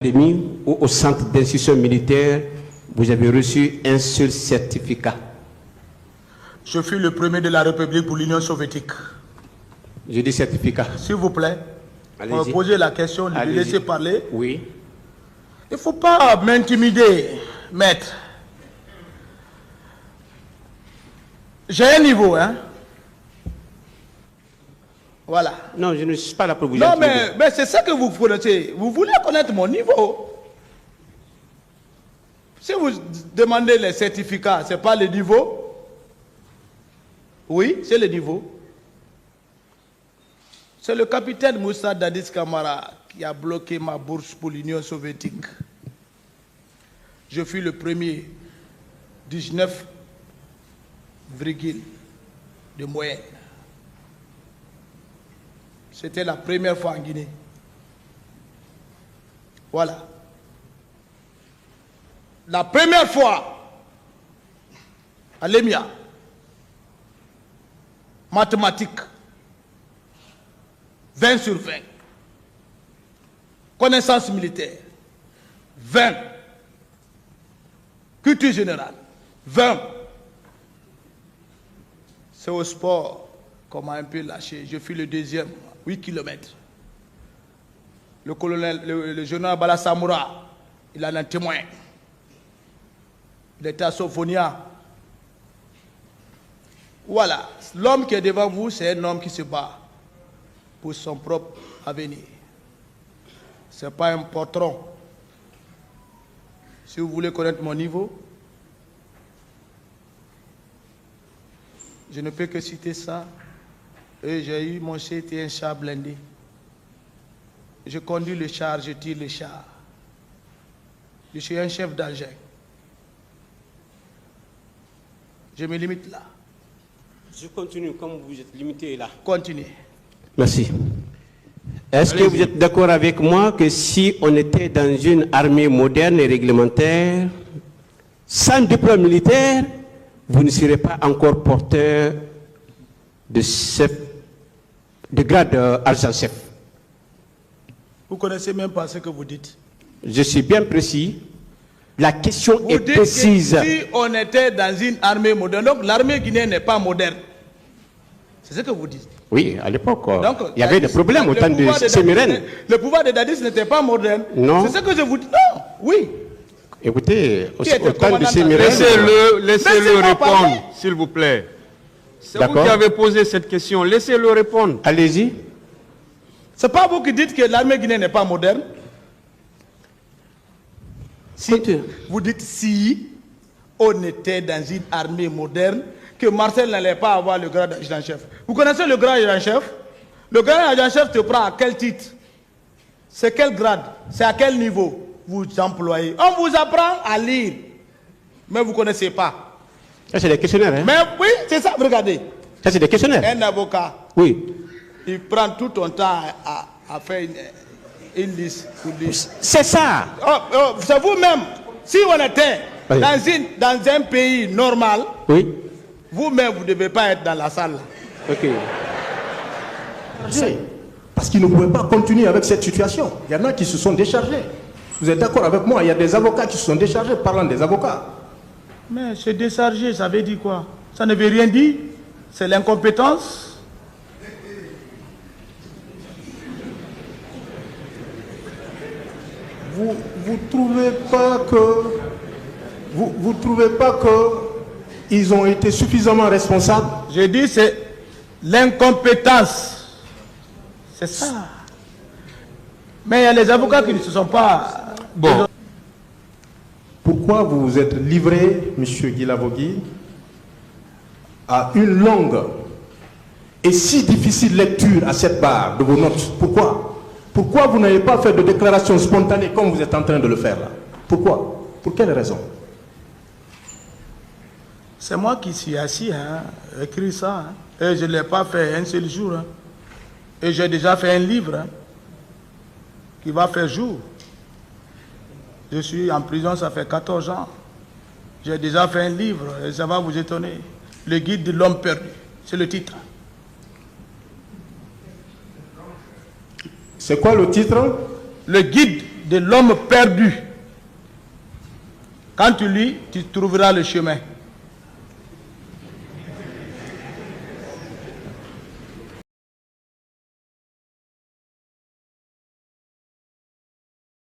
l'académie ou au centre d'instruction militaire, vous avez reçu un seul certificat. Je fus le premier de la République pour l'Union soviétique. Je dis certificat. S'il vous plaît, on va poser la question, lui laisser parler. Oui. Il ne faut pas m'intimider, maître. J'ai un niveau, hein. Voilà. Non, je ne suis pas là pour vous Non, intimider. mais c'est ça que vous connaissez. Vous voulez connaître mon niveau. Si vous demandez les certificats, ce n'est pas le niveau. Oui, c'est le niveau. C'est le capitaine Moussa Dadis Kamara qui a bloqué ma bourse pour l'Union soviétique. Je fus le premier 19, de moyenne. C'était la première fois en Guinée. Voilà. La première fois à l'EMIA, mathématiques, 20 sur 20. Connaissances militaires, 20. Culture générale, 20. C'est au sport qu'on m'a un peu lâché. Je fus le deuxième, 8 km. Le colonel, le général Bala Samoura, il en a un témoin. Il était à Sophonia. Voilà. L'homme qui est devant vous, c'est un homme qui se bat pour son propre avenir. Ce n'est pas un patron. Si vous voulez connaître mon niveau, je ne peux que citer ça. Et j'ai eu mon CT, un char blindé. Je conduis le char, je tire le char. Je suis un chef d'engin. Je me limite là. Je continue comme vous êtes limité là. Continuez. Merci. Est-ce que vous êtes d'accord avec moi que si on était dans une armée moderne et réglementaire, sans diplôme militaire, vous ne serez pas encore porteur de chef, de grade adjudant-chef? Vous ne connaissez même pas ce que vous dites. Je suis bien précis. La question Vous est dites précise. que si on était dans une armée moderne, donc l'armée guinéenne n'est pas moderne. C'est ce que vous dites. Oui, à l'époque, il y avait des problèmes au temps de Sémérène. Le pouvoir de Dadis n'était pas moderne. Non. C'est ce que je vous dis. Non, oui. Écoutez, au était temps de commandant Sémérène... Laissez-le répondre, s'il vous plaît. C'est vous qui avez posé cette question. Laissez-le répondre. Allez-y. C'est pas vous qui dites que l'armée guinéenne n'est pas moderne. Si, vous dites si on était dans une armée moderne, que Marcel n'allait pas avoir le grade d'adjudant-chef. Vous connaissez le grade d'adjudant-chef? Le grade d'adjudant-chef te prend à quel titre? C'est quel grade? C'est à quel niveau vous employez? On vous apprend à lire, mais vous ne connaissez pas. Ça, c'est des questionnaires, hein? Mais oui, c'est ça, regardez. Ça, c'est des questionnaires. Un avocat, Oui. il prend tout ton temps à faire une liste pour lire. C'est ça. C'est vous-même. Si on était Oui. dans un pays normal, Oui. vous-même, vous ne devez pas être dans la salle. Ok. Parce qu'ils ne pouvaient pas continuer avec cette situation. Il y en a qui se sont déchargés. Vous êtes d'accord avec moi? Il y a des avocats qui se sont déchargés, parlant des avocats. Mais se décharger, ça veut dire quoi? Ça ne veut rien dire. C'est l'incompétence. Vous trouvez pas que vous trouvez pas que ils ont été suffisamment responsables? Je dis c'est l'incompétence. C'est ça. Mais il y a les avocats qui ne se sont pas... Bon. Pourquoi vous vous êtes livré, M. Guilavogui, à une longue et si difficile lecture à cette barre de vos notes? Pourquoi? Pourquoi vous n'avez pas fait de déclaration spontanée comme vous êtes en train de le faire là? Pourquoi? Pour quelle raison? C'est moi qui suis assis, hein, écrit ça. Hein, et je ne l'ai pas fait un seul jour. Hein, et j'ai déjà fait un livre hein, qui va faire jour. Je suis en prison, ça fait 14 ans. J'ai déjà fait un livre et ça va vous étonner. Le guide de l'homme perdu, c'est le titre. C'est quoi le titre? Le guide de l'homme perdu. Quand tu lis, tu trouveras le chemin.